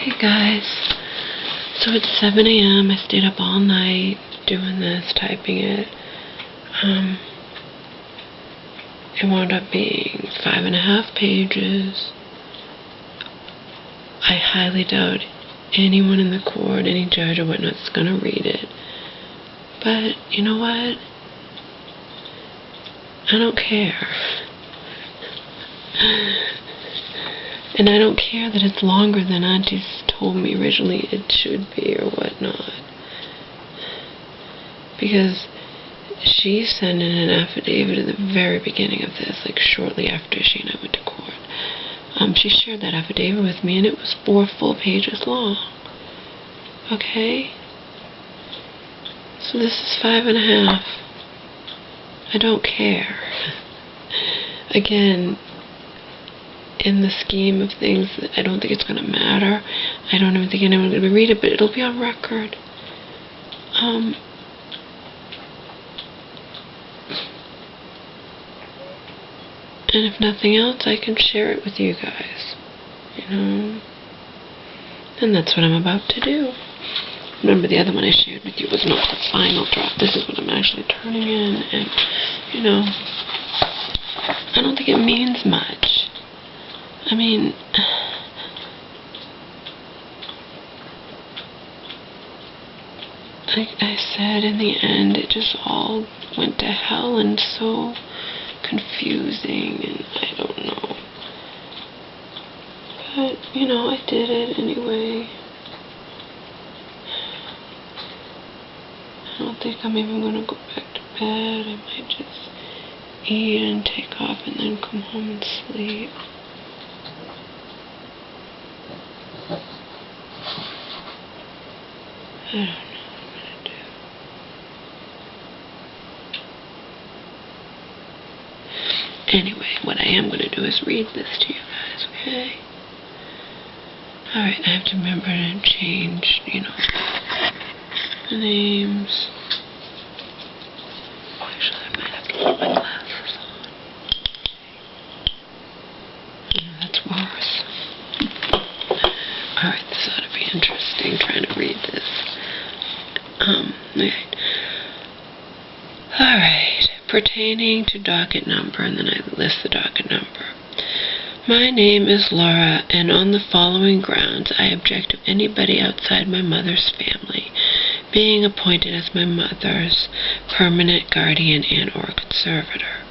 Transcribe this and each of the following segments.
Hey guys, so it's 7 a.m. I stayed up all night doing this, typing it. It wound up being 5.5 pages. I highly doubt anyone in the court, any judge or whatnot is going to read it. But you know what? I don't care. And I don't care that it's longer than Auntie's told me originally it should be or whatnot. Because she sent in an affidavit at the very beginning of this, like shortly after she and I went to court. She shared that affidavit with me and it was 4 full pages long. Okay? So this is 5.5. I don't care. Again, in the scheme of things, I don't think it's going to matter. I don't even think anyone's going to read it, but it'll be on record. And if nothing else, I can share it with you guys. You know? And that's what I'm about to do. Remember, the other one I shared with you was not the final draft. This is what I'm actually turning in. And, you know, I don't think it means much. I mean, like I said, in the end, it just all went to hell and so confusing, and I don't know. But, you know, I did it anyway. I don't think I'm even going to go back to bed. I might just eat and take off and then come home and sleep. I don't know what I'm going to do. Anyway, what I am going to do is read this to you guys, okay? Alright, I have to remember to change, you know, the names. Actually, I might have to keep my glasses on. Oh, that's worse. Alright, this ought to be interesting, trying to read this. Okay. Alright, pertaining to docket number, and then I list the docket number. My name is Laura, and on the following grounds, I object to anybody outside my mother's family being appointed as my mother's permanent guardian and or conservator.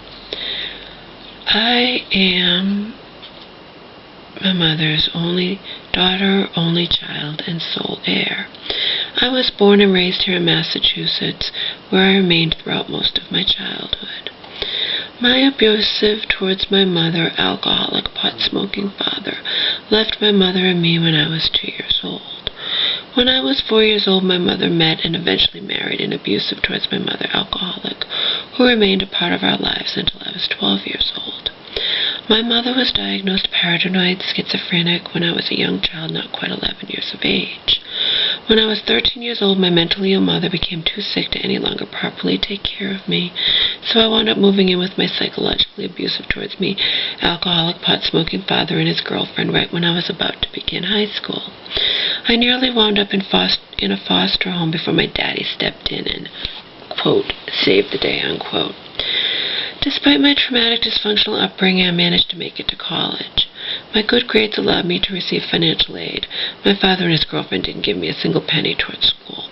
I am my mother's only daughter, only child, and sole heir. I was born and raised here in Massachusetts, where I remained throughout most of my childhood. My abusive towards my mother, alcoholic, pot-smoking father left my mother and me when I was 2 years old. When I was 4 years old, my mother met and eventually married an abusive towards my mother, alcoholic, who remained a part of our lives until I was 12 years old. My mother was diagnosed paranoid schizophrenic when I was a young child, not quite 11 years of age. When I was 13 years old, my mentally ill mother became too sick to any longer properly take care of me, so I wound up moving in with my psychologically abusive towards me, alcoholic, pot-smoking father and his girlfriend right when I was about to begin high school. I nearly wound up in a foster home before my daddy stepped in and, quote, saved the day, unquote. Despite my traumatic, dysfunctional upbringing, I managed to make it to college. My good grades allowed me to receive financial aid. My father and his girlfriend didn't give me a single penny towards school.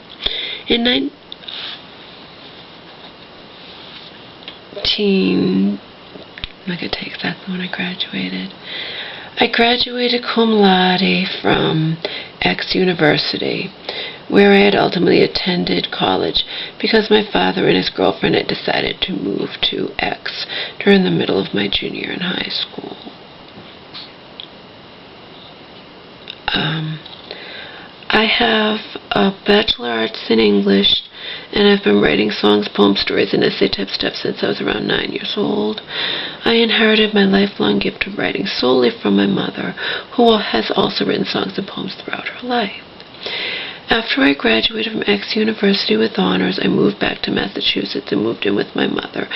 In I'm not going to take exactly when I graduated. I graduated cum laude from X University, where I had ultimately attended college because my father and his girlfriend had decided to move to X during the middle of my junior year in high school. I have a Bachelor of Arts in English, and I've been writing songs, poems, stories, and essay type stuff since I was around 9 years old. I inherited my lifelong gift of writing solely from my mother, who has also written songs and poems throughout her life. After I graduated from X University with honors, I moved back to Massachusetts and moved in with my mother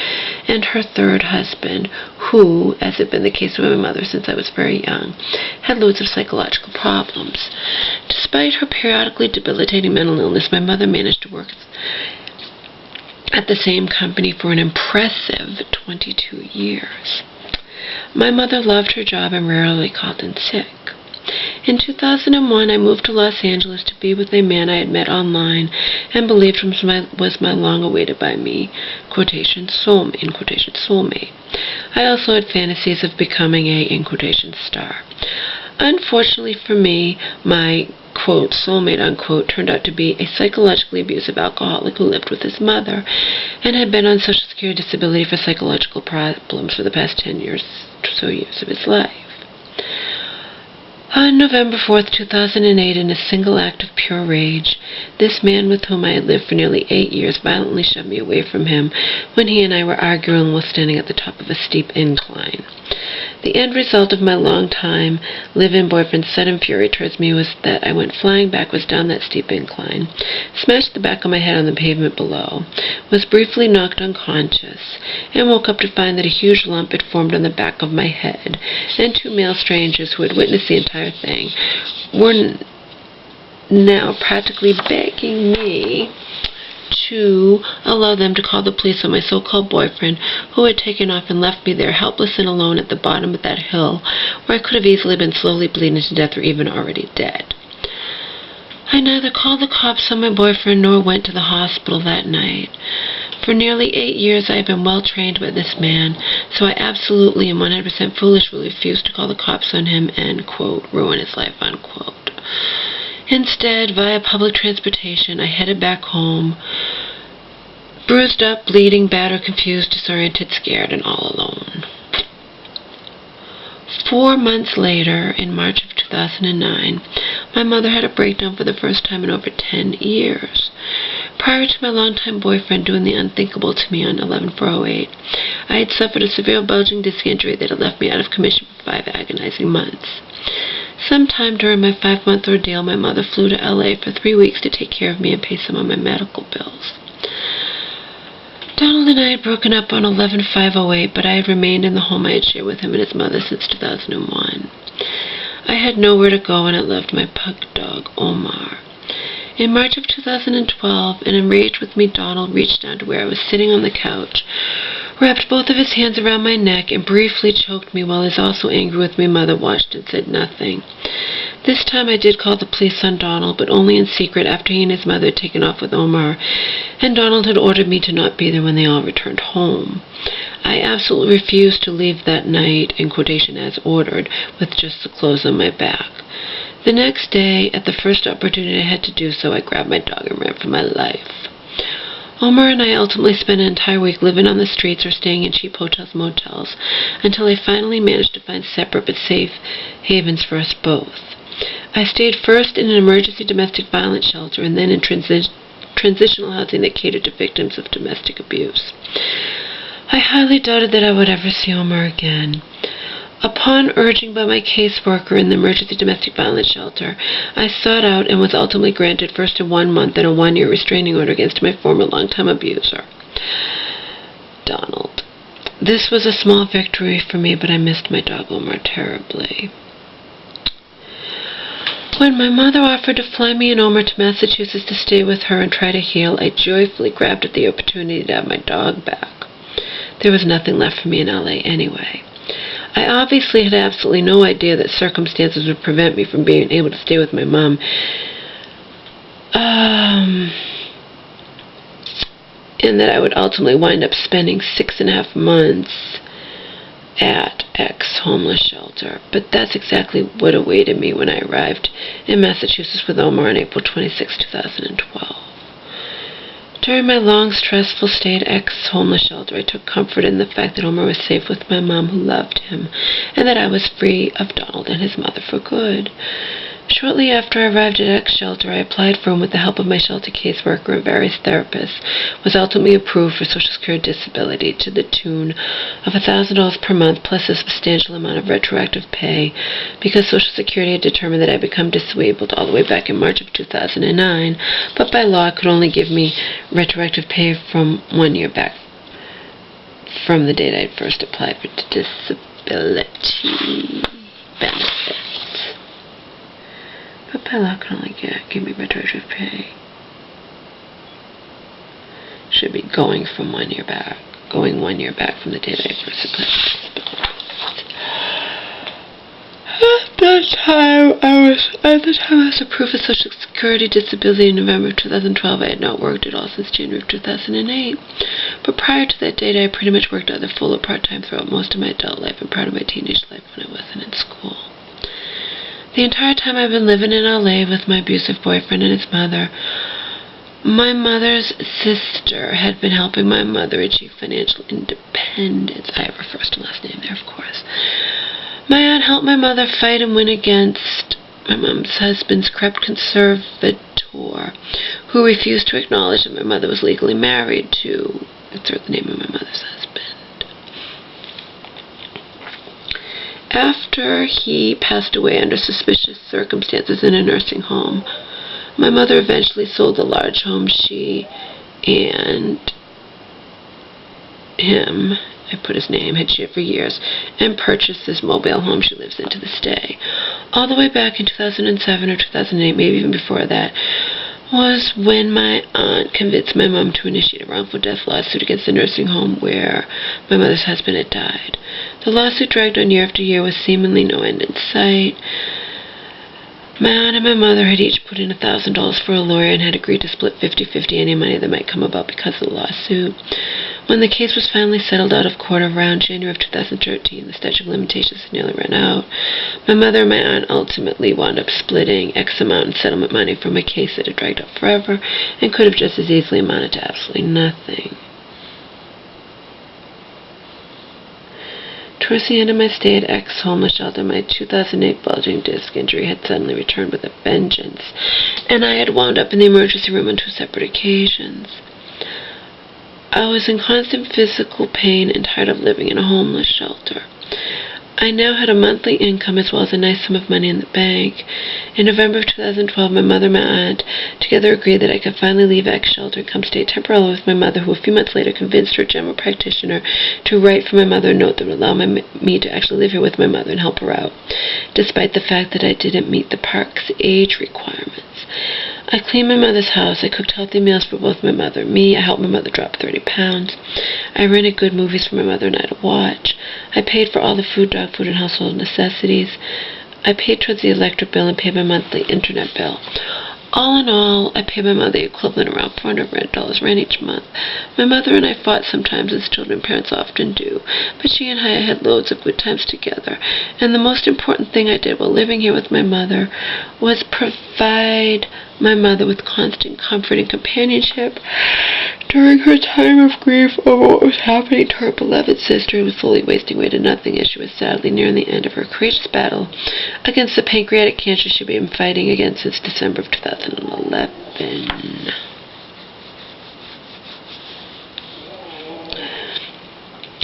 and her third husband, who, as had been the case with my mother since I was very young, had loads of psychological problems. Despite her periodically debilitating mental illness, my mother managed to work at the same company for an impressive 22 years. My mother loved her job and rarely called in sick. In 2001, I moved to Los Angeles to be with a man I had met online and believed was my long-awaited by me, soulmate. I also had fantasies of becoming a, star. Unfortunately for me, my, quote, soulmate, unquote, turned out to be a psychologically abusive alcoholic who lived with his mother and had been on Social Security disability for psychological problems for the past 10 years of his life. On November 4th, 2008, in a single act of pure rage, this man with whom I had lived for nearly 8 years violently shoved me away from him when he and I were arguing while standing at the top of a steep incline. The end result of my long-time live-in boyfriend's sudden fury towards me was that I went flying backwards down that steep incline, smashed the back of my head on the pavement below, was briefly knocked unconscious, and woke up to find that a huge lump had formed on the back of my head, and two male strangers who had witnessed the entire thing were now practically begging me to allow them to call the police on my so-called boyfriend, who had taken off and left me there helpless and alone at the bottom of that hill, where I could have easily been slowly bleeding to death or even already dead. I neither called the cops on my boyfriend nor went to the hospital that night. For nearly 8 years I had been well trained by this man, so I absolutely and 100% foolishly refused to call the cops on him and, quote, ruin his life, unquote. Instead, via public transportation, I headed back home, bruised up, bleeding, battered, confused, disoriented, scared, and all alone. 4 months later, in March of 2009, my mother had a breakdown for the first time in over 10 years. Prior to my longtime boyfriend doing the unthinkable to me on 11/4/08, I had suffered a severe bulging disc injury that had left me out of commission for 5 agonizing months. Sometime during my 5-month ordeal, my mother flew to LA for 3 weeks to take care of me and pay some of my medical bills. Donald and I had broken up on 11/5/08, but I had remained in the home I had shared with him and his mother since 2001. I had nowhere to go, and I loved my pug dog, Omar. In March of 2012, an enraged with me Donald reached down to where I was sitting on the couch, wrapped both of his hands around my neck, and briefly choked me while his also angry with me mother watched and said nothing. This time I did call the police on Donald, but only in secret after he and his mother had taken off with Omar, and Donald had ordered me to not be there when they all returned home. I absolutely refused to leave that night, in quotation as ordered, with just the clothes on my back. The next day, at the first opportunity I had to do so, I grabbed my dog and ran for my life. Omar and I ultimately spent an entire week living on the streets or staying in cheap hotels and motels, until I finally managed to find separate but safe havens for us both. I stayed first in an emergency domestic violence shelter and then in transitional housing that catered to victims of domestic abuse. I highly doubted that I would ever see Omar again. Upon urging by my caseworker in the emergency domestic violence shelter, I sought out and was ultimately granted first a 1-month and a 1-year restraining order against my former longtime abuser, Donald. This was a small victory for me, but I missed my dog Omar terribly. When my mother offered to fly me and Omar to Massachusetts to stay with her and try to heal, I joyfully grabbed at the opportunity to have my dog back. There was nothing left for me in LA anyway. I obviously had absolutely no idea that circumstances would prevent me from being able to stay with my mom. And that I would ultimately wind up spending 6.5 months at ex-homeless shelter. But that's exactly what awaited me when I arrived in Massachusetts with Omar on April 26, 2012. During my long, stressful stay at ex-homeless shelter, I took comfort in the fact that Omar was safe with my mom who loved him, and that I was free of Donald and his mother for good. Shortly after I arrived at X shelter, I applied for and with the help of my shelter caseworker and various therapists, was ultimately approved for Social Security disability to the tune of $1,000 per month plus a substantial amount of retroactive pay because Social Security had determined that I had become disabled all the way back in March of 2009, but by law could only give me retroactive pay from 1 year back from the date I first applied for disability benefits. But by law can only give me retroactive pay. Should be going 1 year back from the date I first applied for disability. At the time I was approved for Social Security disability in November of 2012. I had not worked at all since January of 2008. But prior to that date, I had pretty much worked either full or part-time throughout most of my adult life and part of my teenage life when I wasn't in school. The entire time I've been living in LA with my abusive boyfriend and his mother, my mother's sister had been helping my mother achieve financial independence. I have her first and last name there, of course. My aunt helped my mother fight and win against my mom's husband's corrupt conservator, who refused to acknowledge that my mother was legally married to, insert the name of my mother's husband. After he passed away under suspicious circumstances in a nursing home, my mother eventually sold the large home she and him, I put his name, had shared for years, and purchased this mobile home she lives in to this day. All the way back in 2007 or 2008, maybe even before that, was when my aunt convinced my mom to initiate a wrongful death lawsuit against the nursing home where my mother's husband had died. The lawsuit dragged on year after year with seemingly no end in sight. My aunt and my mother had each put in $1,000 for a lawyer and had agreed to split 50-50 any money that might come about because of the lawsuit. When the case was finally settled out of court around January of 2013, the statute of limitations had nearly run out. My mother and my aunt ultimately wound up splitting X amount in settlement money from a case that had dragged out forever and could have just as easily amounted to absolutely nothing. Towards the end of my stay at X homeless shelter, my 2008 bulging disc injury had suddenly returned with a vengeance, and I had wound up in the emergency room on 2 separate occasions. I was in constant physical pain and tired of living in a homeless shelter. I now had a monthly income as well as a nice sum of money in the bank. In November of 2012, my mother and my aunt together agreed that I could finally leave X shelter and come stay temporarily with my mother, who a few months later convinced her general practitioner to write for my mother a note that would allow me to actually live here with my mother and help her out, despite the fact that I didn't meet the park's age requirements. I cleaned my mother's house. I cooked healthy meals for both my mother and me. I helped my mother drop 30 pounds. I rented good movies for my mother and I to watch. I paid for all the food, dog food, and household necessities. I paid towards the electric bill and paid my monthly internet bill. All in all, I paid my mother the equivalent around $400 rent each month. My mother and I fought sometimes, as children parents often do, but she and I had loads of good times together. And the most important thing I did while living here with my mother was provide my mother with constant comfort and companionship during her time of grief over what was happening to her beloved sister, who was slowly wasting away to nothing as she was sadly nearing the end of her courageous battle against the pancreatic cancer she had been fighting against since December of 2011.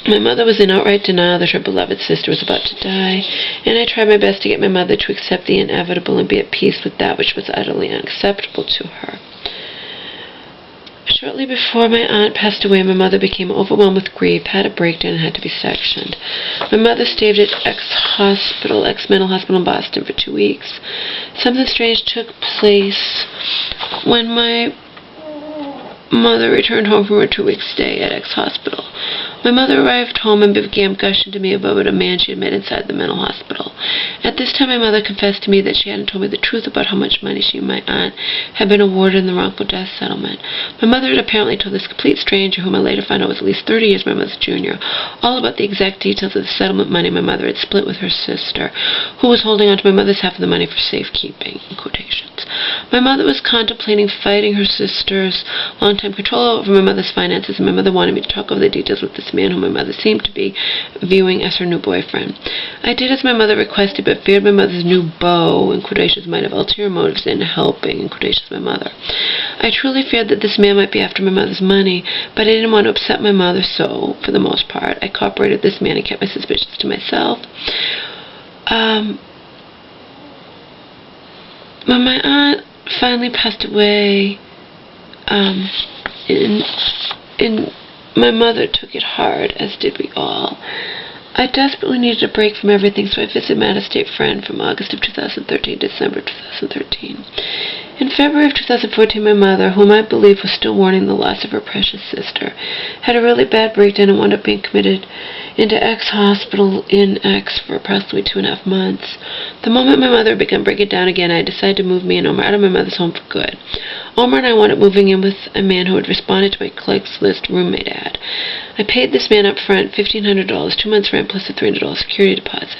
My mother was in outright denial that her beloved sister was about to die, and I tried my best to get my mother to accept the inevitable and be at peace with that which was utterly unacceptable to her. Shortly before my aunt passed away, my mother became overwhelmed with grief, had a breakdown, and had to be sectioned. My mother stayed at ex-mental hospital in Boston for 2 weeks. Something strange took place when my mother returned home from her 2-week stay at ex-hospital. My mother arrived home and began gushing to me about a man she had met inside the mental hospital. At this time, my mother confessed to me that she hadn't told me the truth about how much money she and my aunt had been awarded in the wrongful death settlement. My mother had apparently told this complete stranger, whom I later found out was at least 30 years my mother's junior, all about the exact details of the settlement money my mother had split with her sister, who was holding on to my mother's half of the money for safekeeping, in quotations. My mother was contemplating fighting her sister's long-time control over my mother's finances, and my mother wanted me to talk over the details with this man whom my mother seemed to be viewing as her new boyfriend. I did as my mother requested, but feared my mother's new beau, in quotations, might have ulterior motives in helping, in quotations, my mother. I truly feared that this man might be after my mother's money, but I didn't want to upset my mother, so, for the most part, I cooperated with this man and kept my suspicions to myself. When my aunt finally passed away, my mother took it hard, as did we all. I desperately needed a break from everything, so I visited my out-of-state friend from August of 2013 to December of 2013. In February of 2014, my mother, whom I believe was still mourning the loss of her precious sister, had a really bad breakdown and wound up being committed into X hospital in X for approximately 2.5 months. The moment my mother began breaking down again, I decided to move me and Omar out of my mother's home for good. Omar and I wound up moving in with a man who had responded to my Craigslist roommate ad. I paid this man up front $1,500, 2 months' rent plus a $300 security deposit.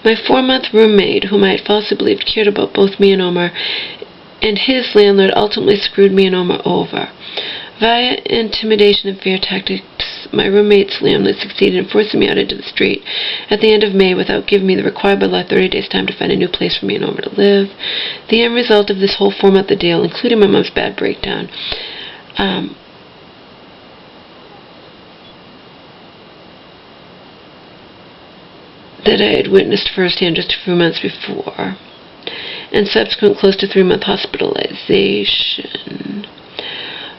My 4-month roommate, whom I had falsely believed cared about both me and Omar, and his landlord ultimately screwed me and Omar over. Via intimidation and fear tactics, my roommate's landlord succeeded in forcing me out into the street at the end of May without giving me the required by law 30 days' time to find a new place for me and Omar to live. The end result of this whole 4-month ordeal, including my mom's bad breakdown, that I had witnessed firsthand just a few months before, and subsequent close to 3-month hospitalization,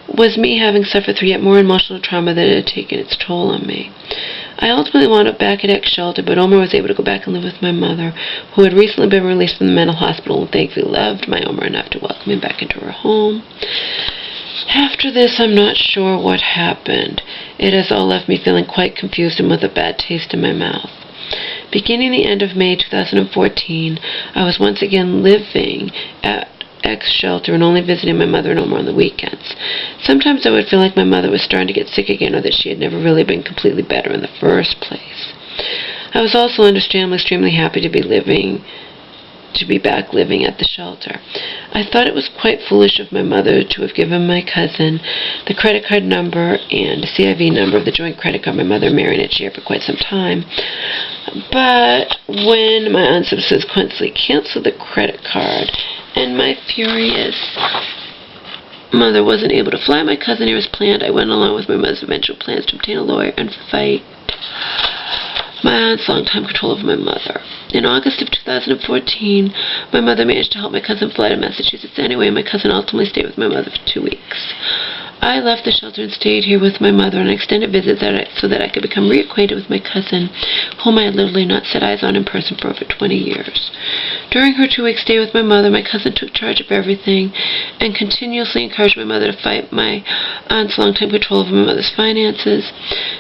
was me having suffered through yet more emotional trauma that had taken its toll on me. I ultimately wound up back at X shelter, but Omar was able to go back and live with my mother, who had recently been released from the mental hospital and thankfully loved my Omar enough to welcome him back into her home. After this, I'm not sure what happened. It has all left me feeling quite confused and with a bad taste in my mouth. Beginning the end of May 2014, I was once again living at X shelter and only visiting my mother and Omar on the weekends. Sometimes I would feel like my mother was starting to get sick again, or that she had never really been completely better in the first place. I was also understandably extremely happy to be back living at the shelter. I thought it was quite foolish of my mother to have given my cousin the credit card number and CIV number of the joint credit card my mother and Marion had shared for quite some time. But when my aunt subsequently canceled the credit card and my furious mother wasn't able to fly my cousin here as planned, I went along with my mother's eventual plans to obtain a lawyer and fight my aunt's long-time control of my mother. In August of 2014, my mother managed to help my cousin fly to Massachusetts anyway, and my cousin ultimately stayed with my mother for 2 weeks. I left the shelter and stayed here with my mother on an extended visit so that I could become reacquainted with my cousin, whom I had literally not set eyes on in person for over 20 years. During her 2-week stay with my mother, my cousin took charge of everything and continuously encouraged my mother to fight my aunt's long-time control over my mother's finances.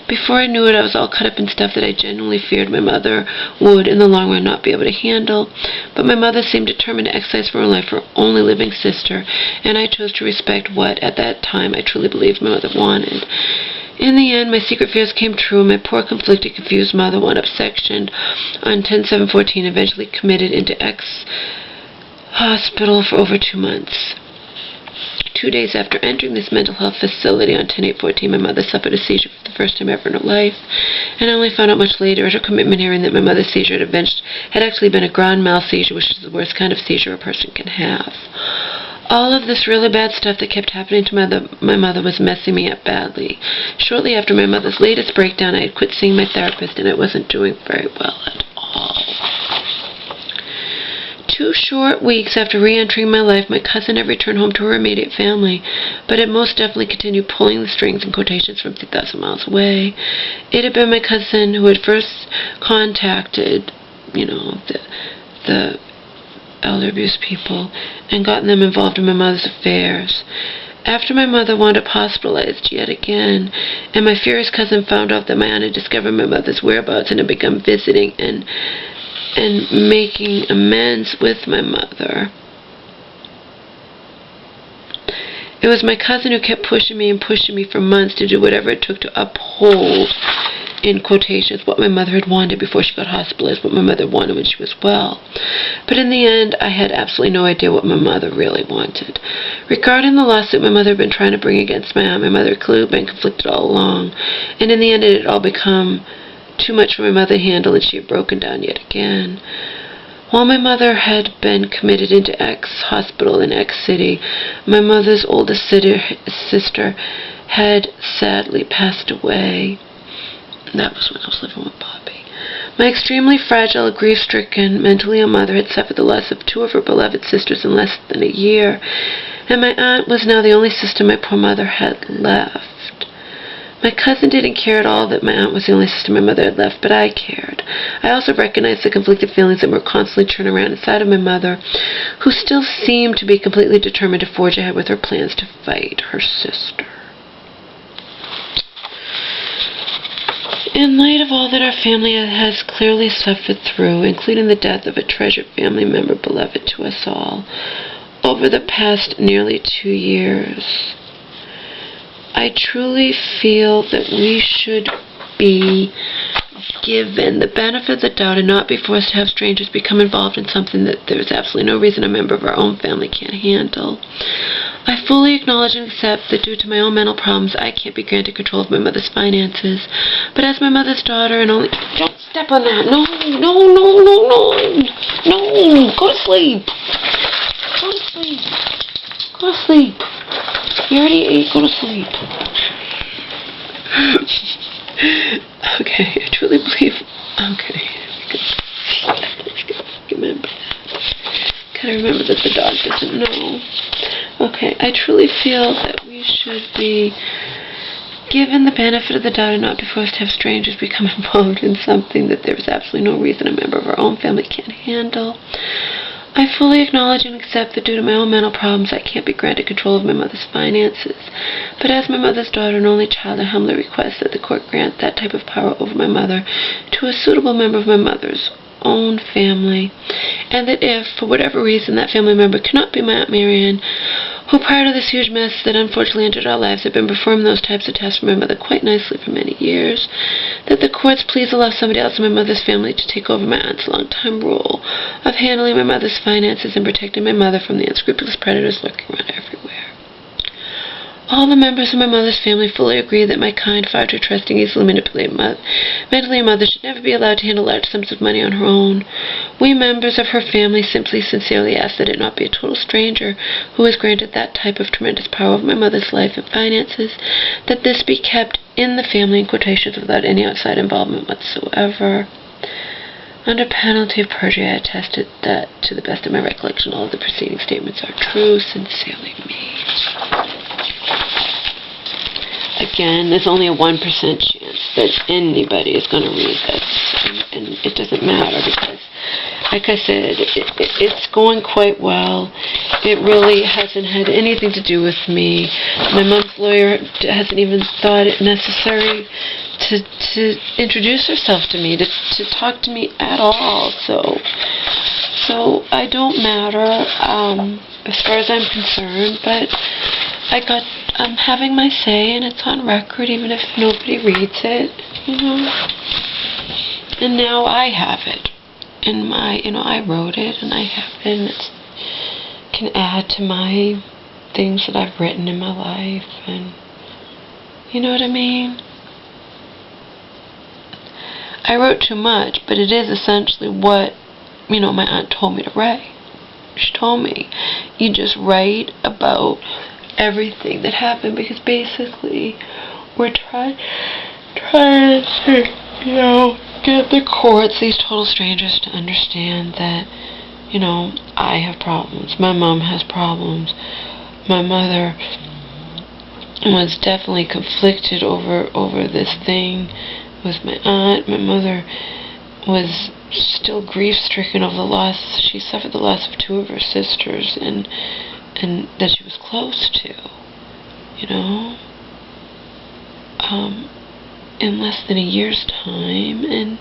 Before I knew it, I was all caught up in stuff that I genuinely feared my mother would, in the long run, not be able to handle. But my mother seemed determined to exercise from her life her only living sister, and I chose to respect what, at that time, I truly believed my mother wanted. In the end, my secret fears came true, and my poor, conflicted, confused mother wound up sectioned on 10/7/14, eventually committed into X hospital for over 2 months. 2 days after entering this mental health facility on 10/8/14, my mother suffered a seizure for the first time ever in her life, and I only found out much later at her commitment hearing that my mother's seizure had actually been a grand mal seizure, which is the worst kind of seizure a person can have. All of this really bad stuff that kept happening to my mother was messing me up badly. Shortly after my mother's latest breakdown, I had quit seeing my therapist, and I wasn't doing very well at all. 2 short weeks after re-entering my life, my cousin had returned home to her immediate family, but had most definitely continued pulling the strings, in quotations, from 2,000 miles away. It had been my cousin who had first contacted, the elder abuse people and gotten them involved in my mother's affairs. After my mother wound up hospitalized yet again, and my furious cousin found out that my aunt had discovered my mother's whereabouts and had begun visiting and making amends with my mother, it was my cousin who kept pushing me for months to do whatever it took to uphold in quotations, what my mother had wanted before she got hospitalized, what my mother wanted when she was well. But in the end, I had absolutely no idea what my mother really wanted. Regarding the lawsuit my mother had been trying to bring against my aunt, my mother had clearly been conflicted all along, and in the end it had all become too much for my mother to handle, and she had broken down yet again. While my mother had been committed into X hospital in X city, my mother's oldest sister had sadly passed away. That was when I was living with Bobby. My extremely fragile, grief-stricken, mentally ill mother had suffered the loss of 2 of her beloved sisters in less than a year, and my aunt was now the only sister my poor mother had left. My cousin didn't care at all that my aunt was the only sister my mother had left, but I cared. I also recognized the conflicted feelings that were constantly churning around inside of my mother, who still seemed to be completely determined to forge ahead with her plans to fight her sister. In light of all that our family has clearly suffered through, including the death of a treasured family member beloved to us all, over the past nearly 2 years, I truly feel that we should be given the benefit of the doubt and not be forced to have strangers become involved in something that there is absolutely no reason a member of our own family can't handle. I fully acknowledge and accept that due to my own mental problems, I can't be granted control of my mother's finances. But as my mother's daughter and only... Don't step on that. No. Go to sleep. Go to sleep. You already ate. Go to sleep. Okay, I truly believe... Okay. Remember that. Gotta remember that the dog doesn't know. Okay, I truly feel that we should be given the benefit of the doubt and not be forced to have strangers become involved in something that there is absolutely no reason a member of our own family can't handle. I fully acknowledge and accept that due to my own mental problems, I can't be granted control of my mother's finances. But as my mother's daughter and only child, I humbly request that the court grant that type of power over my mother to a suitable member of my mother's own family, and that if, for whatever reason, that family member cannot be my Aunt Marianne, who prior to this huge mess that unfortunately entered our lives had been performing those types of tests for my mother quite nicely for many years, that the courts please allow somebody else in my mother's family to take over my aunt's long-time role of handling my mother's finances and protecting my mother from the unscrupulous predators lurking around everywhere. All the members of my mother's family fully agree that my kind, far too trusting, easily manipulated mentally mother should never be allowed to handle large sums of money on her own. We members of her family simply sincerely ask that it not be a total stranger who is granted that type of tremendous power over my mother's life and finances, that this be kept in the family in quotations without any outside involvement whatsoever. Under penalty of perjury, I attested that, to the best of my recollection, all of the preceding statements are true. Sincerely, me. Again, there's only a 1% chance that anybody is going to read this, and it doesn't matter because, like I said, it's going quite well. It really hasn't had anything to do with me. My mom's lawyer hasn't even thought it necessary to introduce herself to me, to talk to me at all. So I don't matter as far as I'm concerned, but I'm having my say, and it's on record, even if nobody reads it, And now I have it in my, I wrote it, and I have it, and it can add to my things that I've written in my life, and you know what I mean? I wrote too much, but it is essentially what, my aunt told me to write. She told me, you just write about everything that happened, because basically we're trying to, get the courts, these total strangers, to understand that, I have problems. My mom has problems. My mother was definitely conflicted over this thing with my aunt. My mother was still grief-stricken over the loss. She suffered the loss of 2 of her sisters, and that she was close to, in less than a year's time, and,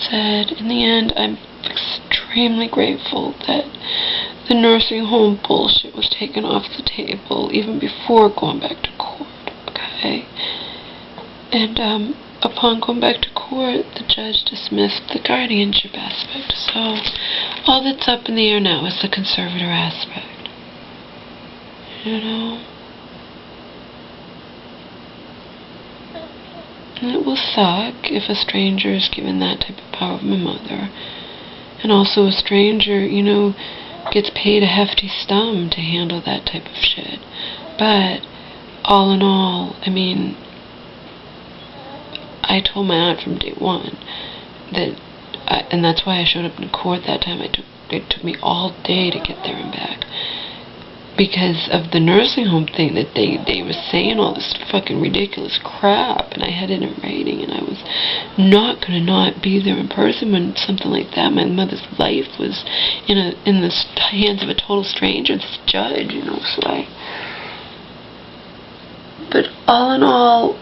said, in the end, I'm extremely grateful that the nursing home bullshit was taken off the table even before going back to court, okay? And upon going back to court, the judge dismissed the guardianship aspect. So all that's up in the air now is the conservator aspect. You know? And it will suck if a stranger is given that type of power of my mother. And also a stranger, you know, gets paid a hefty sum to handle that type of shit. But all in all, I mean, I told my aunt from day one that, and that's why I showed up in court that time. It took me all day to get there and back. Because of the nursing home thing, that they were saying all this fucking ridiculous crap, and I had it in writing, and I was not going to not be there in person when something like that. My mother's life was in the hands of a total stranger, this judge, you know, so but all in all,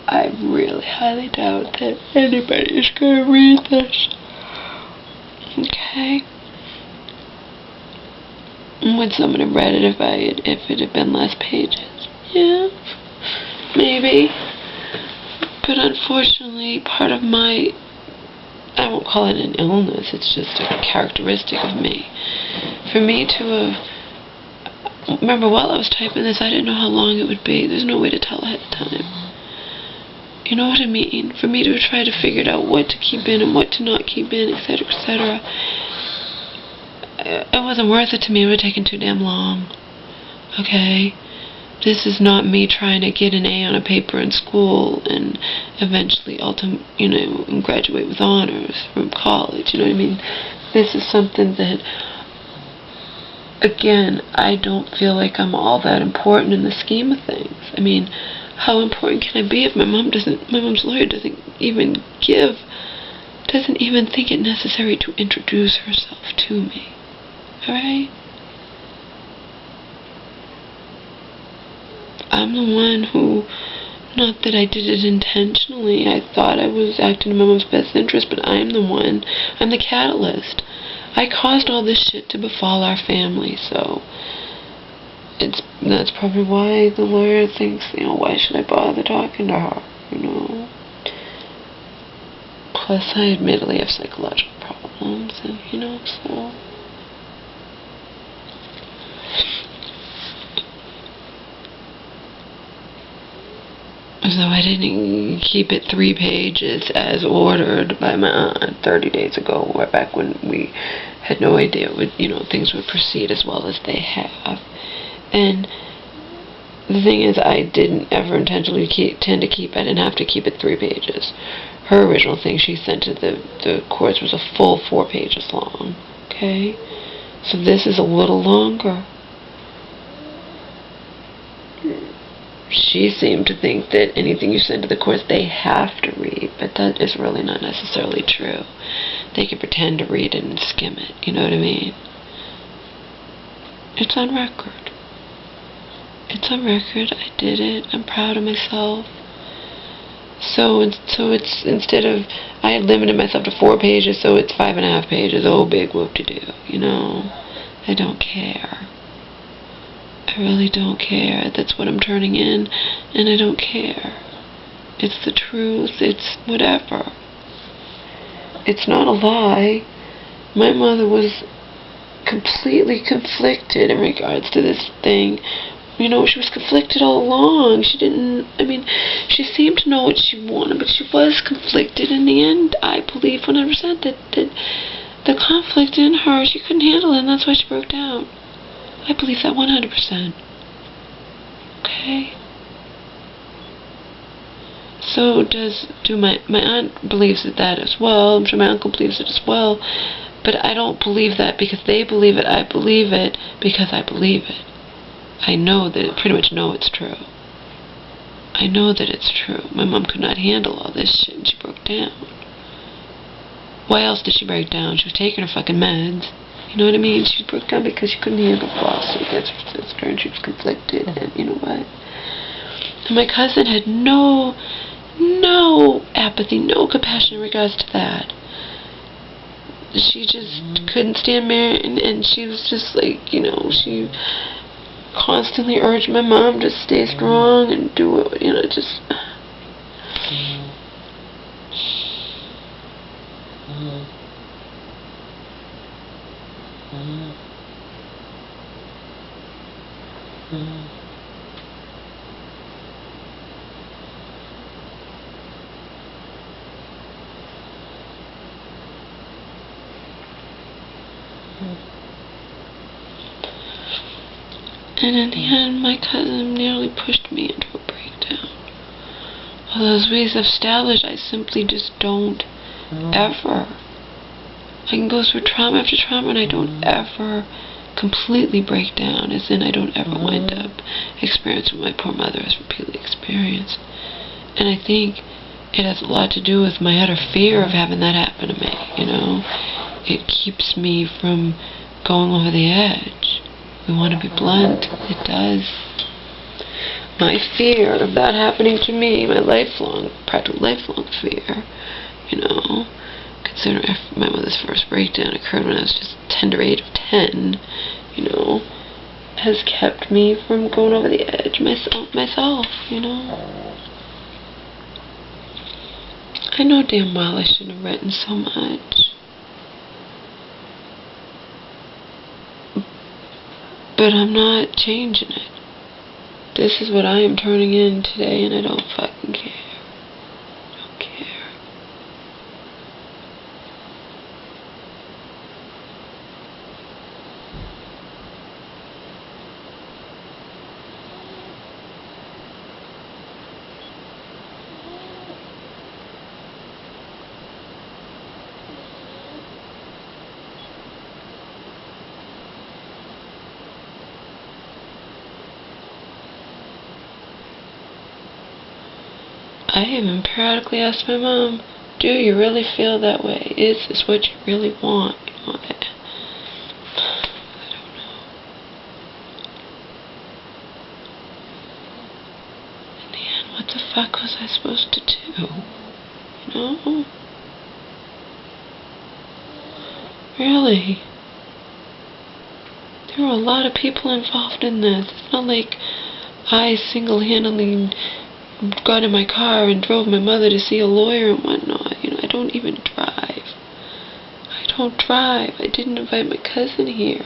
I really highly doubt that anybody is going to read this. Okay? Would someone have read it if it had been less pages? Yeah, maybe. But unfortunately, part of my, I won't call it an illness, it's just a characteristic of me. For me to have, remember while I was typing this, I didn't know how long it would be. There's no way to tell ahead of time. You know what I mean? For me to try to figure out what to keep in and what to not keep in, etc., etc., it wasn't worth it to me. It would have taken too damn long. Okay? This is not me trying to get an A on a paper in school and eventually, you know, graduate with honors from college. You know what I mean? This is something that, again, I don't feel like I'm all that important in the scheme of things. I mean, how important can I be if my mom's lawyer doesn't even think it necessary to introduce herself to me? Alright? I'm the one who, not that I did it intentionally, I thought I was acting in my mom's best interest, but I'm the catalyst. I caused all this shit to befall our family, so that's probably why the lawyer thinks, you know, why should I bother talking to her, you know? Plus, I admittedly have psychological problems, and, you know, so... So I didn't keep it 3 pages as ordered by my aunt 30 days ago, or back when we had no idea things would proceed as well as they have. And the thing is, I didn't ever intentionally tend to keep it. I didn't have to keep it 3 pages. Her original thing she sent to the courts was a full 4 pages long. Okay? So this is a little longer. She seemed to think that anything you send to the courts they have to read, but that is really not necessarily true. They can pretend to read it and skim it, you know what I mean? It's on record. It's on record. I did it. I'm proud of myself. So it's, instead of, I had limited myself to 4 pages, so it's 5.5 pages. Oh, big whoop-de-doo, you know? I don't care. I really don't care. That's what I'm turning in, and I don't care. It's the truth. It's whatever. It's not a lie. My mother was completely conflicted in regards to this thing. You know, she was conflicted all along. She seemed to know what she wanted, but she was conflicted. In the end, I believe 100% that the conflict in her, she couldn't handle it, and that's why she broke down. I believe that 100%. Okay? So my aunt believes that as well. I'm sure my uncle believes it as well. But I don't believe that because they believe it. I believe it because I believe it. I know that, pretty much know it's true. I know that it's true. My mom could not handle all this shit and she broke down. Why else did she break down? She was taking her fucking meds. You know what I mean? She broke down because she couldn't handle the lawsuit against her sister, and she was conflicted, and you know what? And my cousin had no no apathy, no compassion in regards to that. She just couldn't stand marriage, and she was just like, you know, she constantly urged my mom to stay strong and do it, you know, just... And in the end, my cousin nearly pushed me into a breakdown. Although, as we've established, I simply just don't ever. I can go through trauma after trauma, and I don't ever completely break down, as in I don't ever wind up experiencing what my poor mother has repeatedly experienced. And I think it has a lot to do with my utter fear of having that happen to me, you know. It keeps me from going over the edge. We want to be blunt. It does. My fear of that happening to me, my practically lifelong fear, you know, considering my mother's first breakdown occurred when I was just tender age of 10, you know, has kept me from going over the edge myself, you know. I know damn well I shouldn't have written so much. But I'm not changing it. This is what I am turning in today, and I don't fucking care. I don't care. I even periodically asked my mom, do you really feel that way? Is this what you really want? You know, I don't know. In the end, what the fuck was I supposed to do? You know? Really? There were a lot of people involved in this. It's not like I single-handedly got in my car and drove my mother to see a lawyer and whatnot. You know, I don't even drive. I didn't invite my cousin here.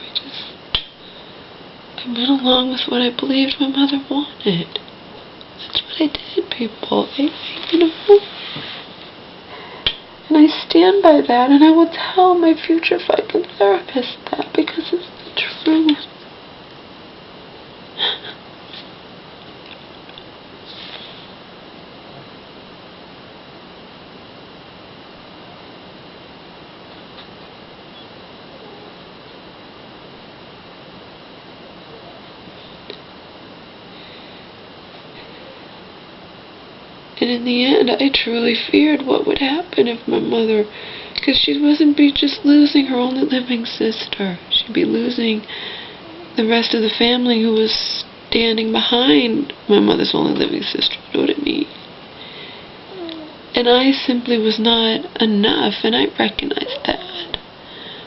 I went along with what I believed my mother wanted. That's what I did, people. You know? And I stand by that, and I will tell my future fucking therapist that, because it's the truth. And in the end, I truly feared what would happen if my mother, because she wasn't just losing her only living sister. She'd be losing the rest of the family who was standing behind my mother's only living sister. You know what I mean? And I simply was not enough, and I recognized that.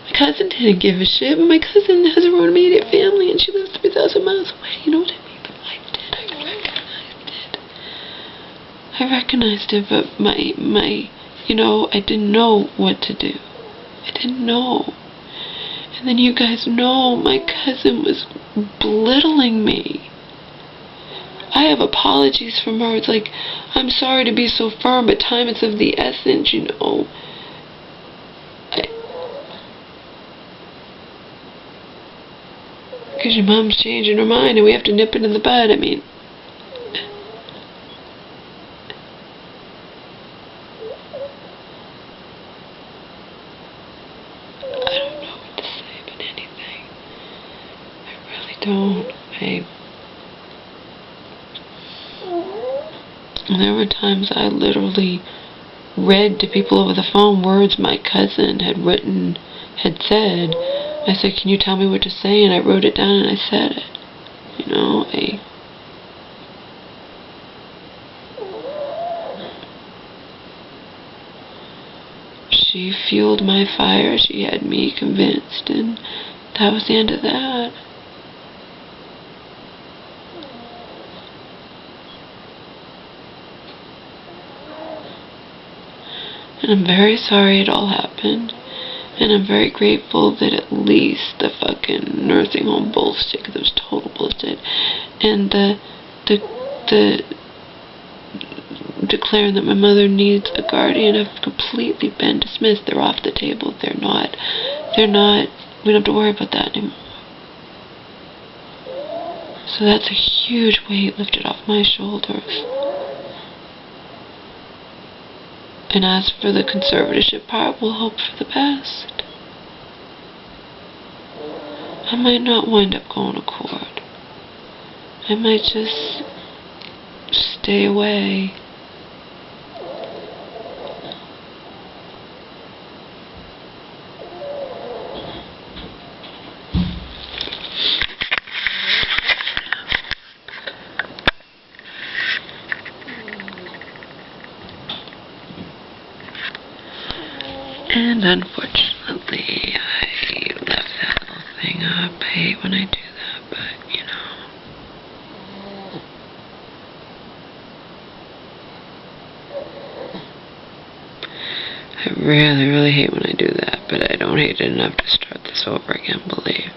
My cousin didn't give a shit, but my cousin has her own immediate family, and she lives 3,000 miles away. You know what I mean? But I did. I recognized it, but you know, I didn't know what to do. I didn't know. And then you guys know my cousin was belittling me. I have apologies from her. It's like, I'm sorry to be so firm, but time is of the essence, you know. Because your mom's changing her mind and we have to nip it in the bud. I mean, I don't know what to say but anything. I really don't. There were times I literally read to people over the phone words my cousin had said. I said, can you tell me what to say? And I wrote it down and I said it. You know, fueled my fire. She had me convinced, and that was the end of that. And I'm very sorry it all happened. And I'm very grateful that at least the fucking nursing home bullshit, because it was total bullshit, and the declaring that my mother needs a guardian have completely been dismissed. They're off the table. They're not, we don't have to worry about that anymore. So that's a huge weight lifted off my shoulders. And as for the conservatorship part, we'll hope for the best. I might not wind up going to court. I might just stay away. And unfortunately, I left that little thing up. I hate when I do that, but, you know. I really, really hate when I do that, but I don't hate it enough to start this over again, believe